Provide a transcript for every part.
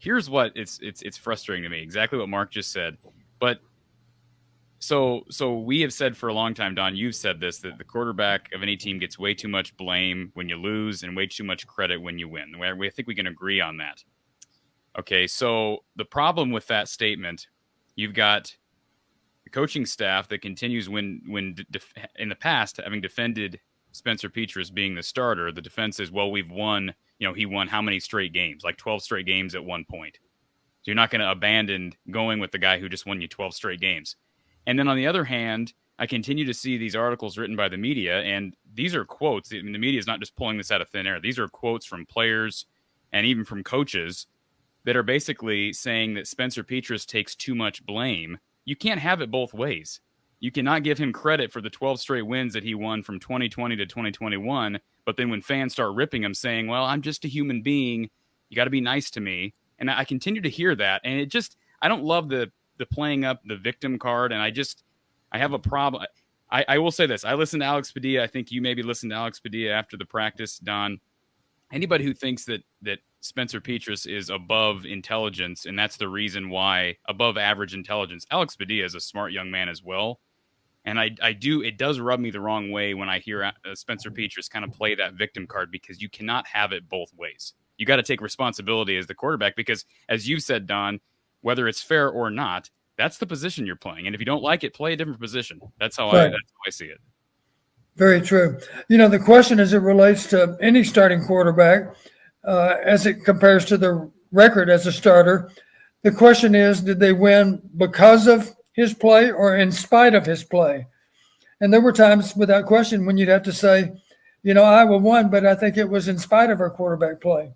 here's what it's frustrating to me. Exactly what Mark just said. But so we have said for a long time, Don, you've said this, that the quarterback of any team gets way too much blame when you lose and way too much credit when you win. I think we can agree on that. Okay, so the problem with that statement, you've got the coaching staff that continues when in the past having defended Spencer Petras being the starter. The defense is, well, we've won. He won how many straight games? Like 12 straight games at one point. So you're not going to abandon going with the guy who just won you 12 straight games. And then on the other hand, I continue to see these articles written by the media, and these are quotes. I mean, the media is not just pulling this out of thin air. These are quotes from players and even from coaches that are basically saying that Spencer Petras takes too much blame. You can't have it both ways. You cannot give him credit for the 12 straight wins that he won from 2020 to 2021, but then when fans start ripping him saying, well, I'm just a human being, you got to be nice to me. And I continue to hear that, and I don't love the playing up the victim card, and I have a problem. I will say this. I listened to Alex Padilla. I think you maybe listened to Alex Padilla after the practice, Don. Anybody who thinks that Spencer Petras is above intelligence, and that's the reason why, above average intelligence. Alex Padilla is a smart young man as well. And it does rub me the wrong way when I hear Spencer Petras kind of play that victim card, because you cannot have it both ways. You got to take responsibility as the quarterback, because as you said, Don, whether it's fair or not, that's the position you're playing. And if you don't like it, play a different position. That's how I see it. Very true. The question as it relates to any starting quarterback, as it compares to the record as a starter, the question is, did they win because of his play or in spite of his play? And there were times, without question, when you'd have to say, Iowa won, but I think it was in spite of our quarterback play.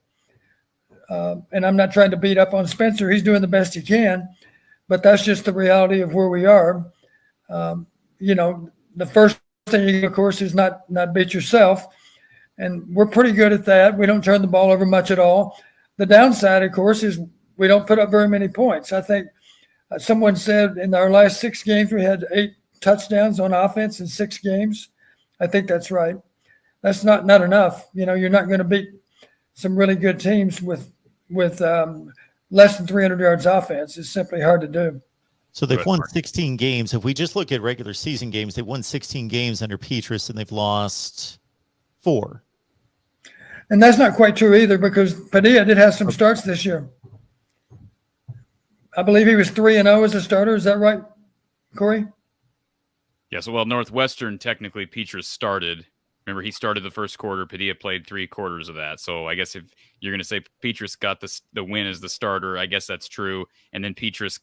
And I'm not trying to beat up on Spencer. He's doing the best he can, but that's just the reality of where we are. The first thing, of course, is not beat yourself. And we're pretty good at that. We don't turn the ball over much at all. The downside, of course, is we don't put up very many points. I think someone said in our last 6 games, we had 8 touchdowns on offense in 6 games. I think that's right. That's not enough. You're not going to beat some really good teams with less than 300 yards offense. It's simply hard to do. So they've won 16 games. If we just look at regular season games, they've won 16 games under Petras, and they've lost 4. And that's not quite true either, because Padilla did have some starts this year. I believe he was 3-0 as a starter. Is that right, Corey? Yes. Well, Northwestern, technically, Petras started. Remember, he started the first quarter. Padilla played 3 quarters of that. So I guess if you're going to say Petras got the win as the starter, I guess that's true. And then Petras,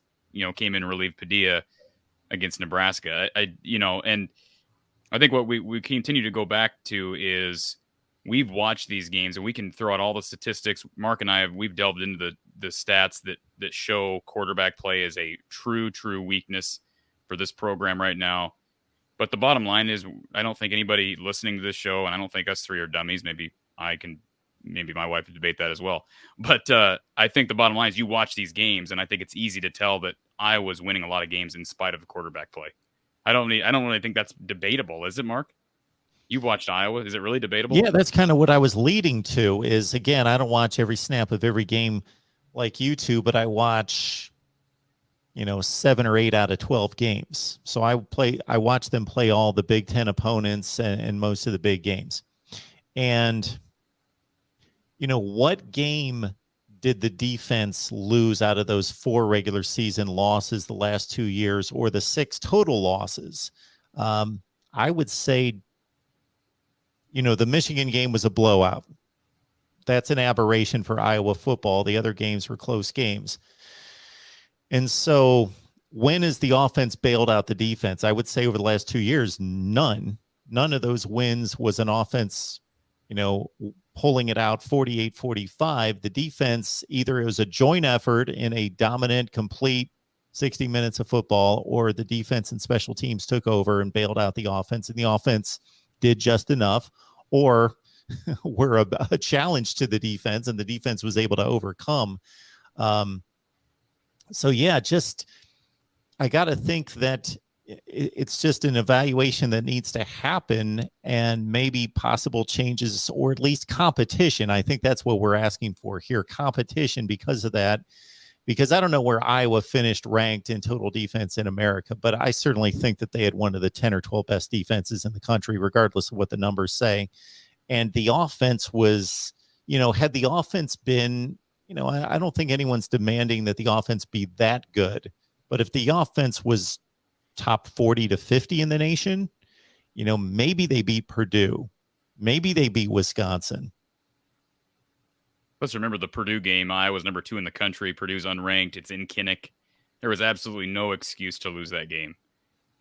came in and relieved Padilla against Nebraska. And I think what we continue to go back to is we've watched these games, and we can throw out all the statistics. Mark and we've delved into the stats that show quarterback play is a true weakness for this program right now. But the bottom line is, I don't think anybody listening to this show, and I don't think us 3 are dummies. Maybe my wife would debate that as well. But I think the bottom line is you watch these games, and I think it's easy to tell that Iowa's winning a lot of games in spite of the quarterback play. I don't really think that's debatable, is it, Mark? You've watched Iowa. Is it really debatable? Yeah, that's kind of what I was leading to is, again, I don't watch every snap of every game like you two, but I watch 7 or 8 out of 12 games. So I watch them play all the Big Ten opponents and most of the big games. And, what game did the defense lose out of those 4 regular season losses the last 2 years, or the 6 total losses? I would say, the Michigan game was a blowout. That's an aberration for Iowa football. The other games were close games. And so when has the offense bailed out the defense? I would say over the last 2 years, none. None of those wins was an offense, pulling it out 48-45. The defense, either it was a joint effort in a dominant, complete 60 minutes of football, or the defense and special teams took over and bailed out the offense, and the offense did just enough, or were a challenge to the defense, and the defense was able to overcome. So yeah, I got to think that it's just an evaluation that needs to happen, and maybe possible changes, or at least competition. I think that's what we're asking for here, competition because of that. Because I don't know where Iowa finished ranked in total defense in America, but I certainly think that they had one of the 10 or 12 best defenses in the country, regardless of what the numbers say. And the offense was, had the offense been, I don't think anyone's demanding that the offense be that good. But if the offense was top 40 to 50 in the nation, maybe they beat Purdue. Maybe they beat Wisconsin. Let's remember the Purdue game. Iowa's number 2 in the country. Purdue's unranked. It's in Kinnick. There was absolutely no excuse to lose that game.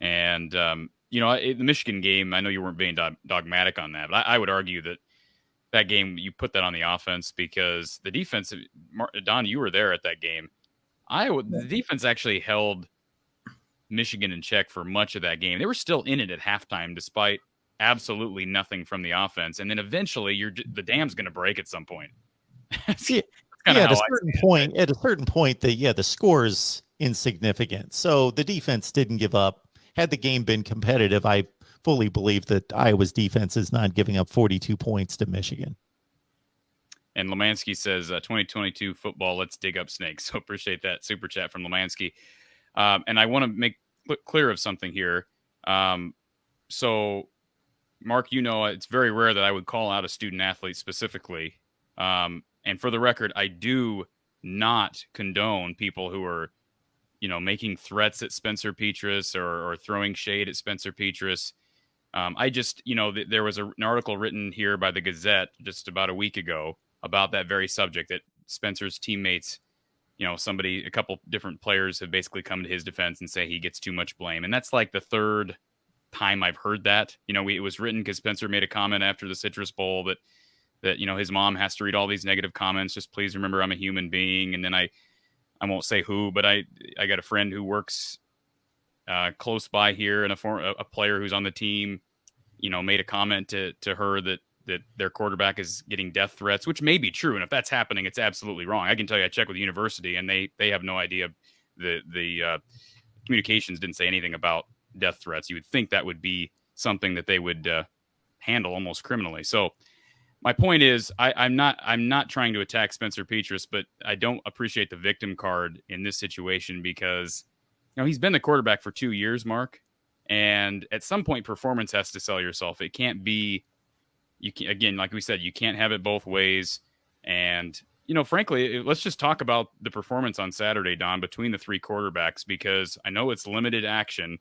And, the Michigan game, I know you weren't being dogmatic on that, but I would argue that game, you put that on the offense because the defense, Don, you were there at that game. The defense actually held Michigan in check for much of that game. They were still in it at halftime despite absolutely nothing from the offense. And then eventually the dam's going to break at some point. At a certain point, the score is insignificant. So the defense didn't give up. Had the game been competitive, I fully believe that Iowa's defense is not giving up 42 points to Michigan. And Lemansky says, 2022 football, let's dig up snakes. So appreciate that super chat from Lemansky. And I want to make clear of something here. So, Mark, it's very rare that I would call out a student athlete specifically. And for the record, I do not condone people who are, making threats at Spencer Petras or throwing shade at Spencer Petras. I just, there was an article written here by the Gazette just about a week ago about that very subject, that Spencer's teammates, a couple different players have basically come to his defense and say he gets too much blame. And that's like the third time I've heard that. It was written because Spencer made a comment after the Citrus Bowl that his mom has to read all these negative comments. Just please remember I'm a human being. And then I won't say who, but I got a friend who works close by here, and a player who's on the team, made a comment to her that their quarterback is getting death threats, which may be true. And if that's happening, it's absolutely wrong. I can tell you, I checked with the university and they have no idea. The communications didn't say anything about death threats. You would think that would be something that they would handle almost criminally. So my point is, I'm not trying to attack Spencer Petras, but I don't appreciate the victim card in this situation because, he's been the quarterback for 2 years, Mark. And at some point, performance has to sell yourself. It can't be, again, like we said, you can't have it both ways. And, frankly, let's just talk about the performance on Saturday, Don, between the 3 quarterbacks, because I know it's limited action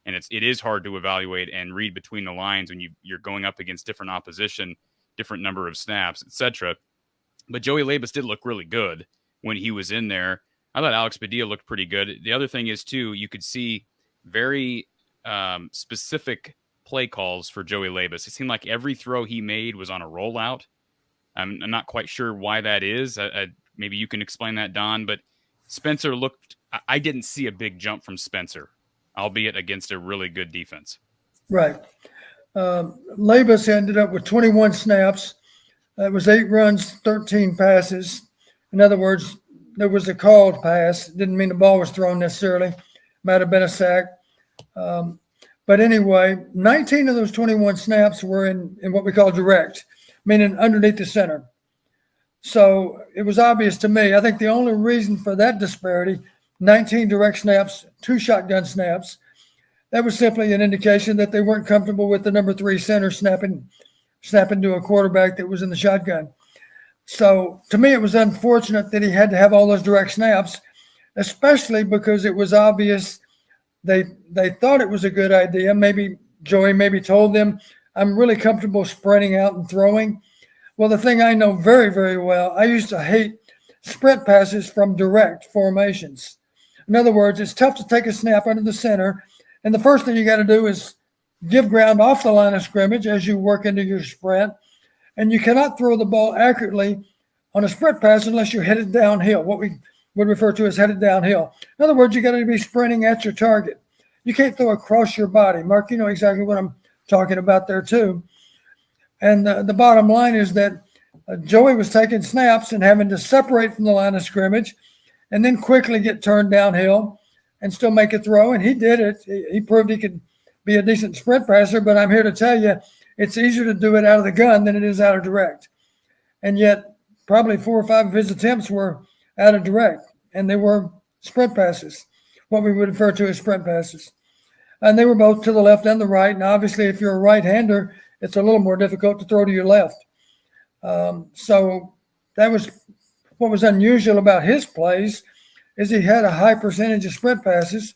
and it is hard to evaluate and read between the lines when you're going up against different opposition, different number of snaps, etc. But Joey Labus did look really good when he was in there. I thought Alex Padilla looked pretty good. The other thing is, too, you could see very specific play calls for Joey Labus. It seemed like every throw he made was on a rollout. I'm not quite sure why that is. Maybe you can explain that, Don. But Spencer I didn't see a big jump from Spencer, albeit against a really good defense. Right. Labus ended up with 21 snaps. That was 8 runs, 13 passes. In other words, there was a called pass. Didn't mean the ball was thrown necessarily. Might have been a sack. But anyway, 19 of those 21 snaps were in what we call direct, meaning underneath the center. So it was obvious to me. I think the only reason for that disparity, 19 direct snaps, 2 shotgun snaps, that was simply an indication that they weren't comfortable with the number 3 center snapping to a quarterback that was in the shotgun. So to me, it was unfortunate that he had to have all those direct snaps, especially because it was obvious they thought it was a good idea. Maybe Joey told them, I'm really comfortable sprinting out and throwing. Well, the thing I know very, very well, I used to hate sprint passes from direct formations. In other words, it's tough to take a snap under the center, and the first thing you got to do is give ground off the line of scrimmage as you work into your sprint, and you cannot throw the ball accurately on a sprint pass unless you're headed downhill, what we would refer to as headed downhill. In other words, you got to be sprinting at your target. You can't throw across your body. Mark, you know exactly what I'm talking about there too. And the bottom line is that Joey was taking snaps and having to separate from the line of scrimmage and then quickly get turned downhill and still make a throw, and he did it. He proved he could be a decent sprint passer, but I'm here to tell you it's easier to do it out of the gun than it is out of direct. And yet probably 4 or 5 of his attempts were out of direct, and they were sprint passes, what we would refer to as sprint passes. And they were both to the left and the right. And obviously, if you're a right-hander, it's a little more difficult to throw to your left. So that was what was unusual about his plays, is he had a high percentage of sprint passes.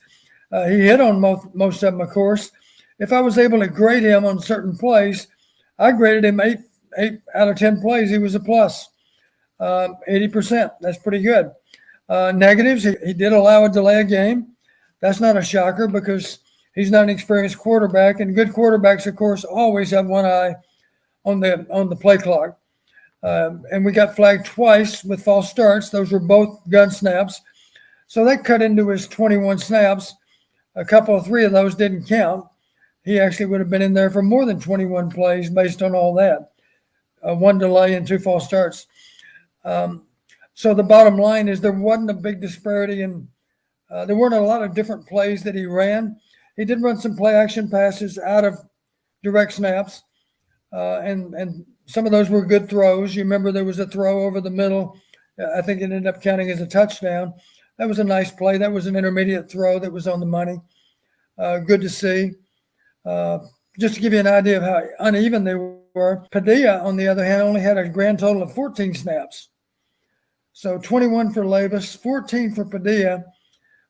He hit on most of them, of course. If I was able to grade him on certain plays, I graded him 8 out of 10 plays. He was a plus, 80%. That's pretty good. Negatives, he did allow a delay of game. That's not a shocker because he's not an experienced quarterback, and good quarterbacks, of course, always have one eye on the play clock. And we got flagged twice with false starts. Those were both gun snaps. So that cut into his 21 snaps. Three of those didn't count. He actually would have been in there for more than 21 plays based on all that. 1 delay and 2 false starts. So the bottom line is there wasn't a big disparity, and there weren't a lot of different plays that he ran. He did run some play action passes out of direct snaps, and some of those were good throws. You remember there was a throw over the middle. I think it ended up counting as a touchdown. That was a nice play. That was an intermediate throw that was on the money. Good to see. Just to give you an idea of how uneven they were, Padilla, on the other hand, only had a grand total of 14 snaps. So 21 for Labus, 14 for Padilla.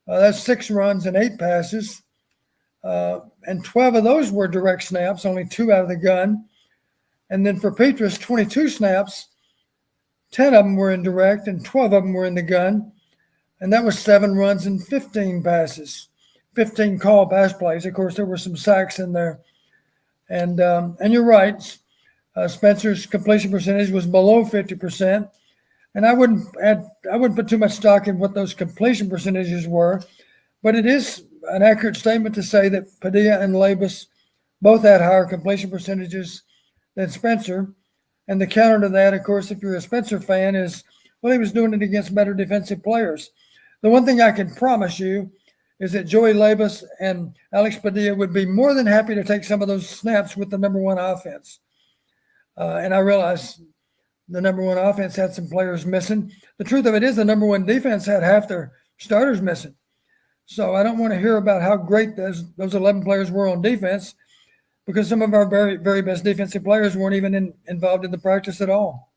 That's 6 runs and 8 passes. And 12 of those were direct snaps, only 2 out of the gun. And then for Petras, 22 snaps, 10 of them were in direct and 12 of them were in the gun. And that was 7 runs and 15 passes, 15 call pass plays. Of course, there were some sacks in there. And you're right, Spencer's completion percentage was below 50%. And I wouldn't put too much stock in what those completion percentages were, but it is an accurate statement to say that Padilla and Labus both had higher completion percentages than Spencer. And the counter to that, of course, if you're a Spencer fan, is, well, he was doing it against better defensive players. The one thing I can promise you is that Joey Labus and Alex Padilla would be more than happy to take some of those snaps with the number 1 offense. And I realize the number 1 offense had some players missing. The truth of it is the number 1 defense had half their starters missing. So I don't want to hear about how great those 11 players were on defense, because some of our very, very best defensive players weren't even involved in the practice at all.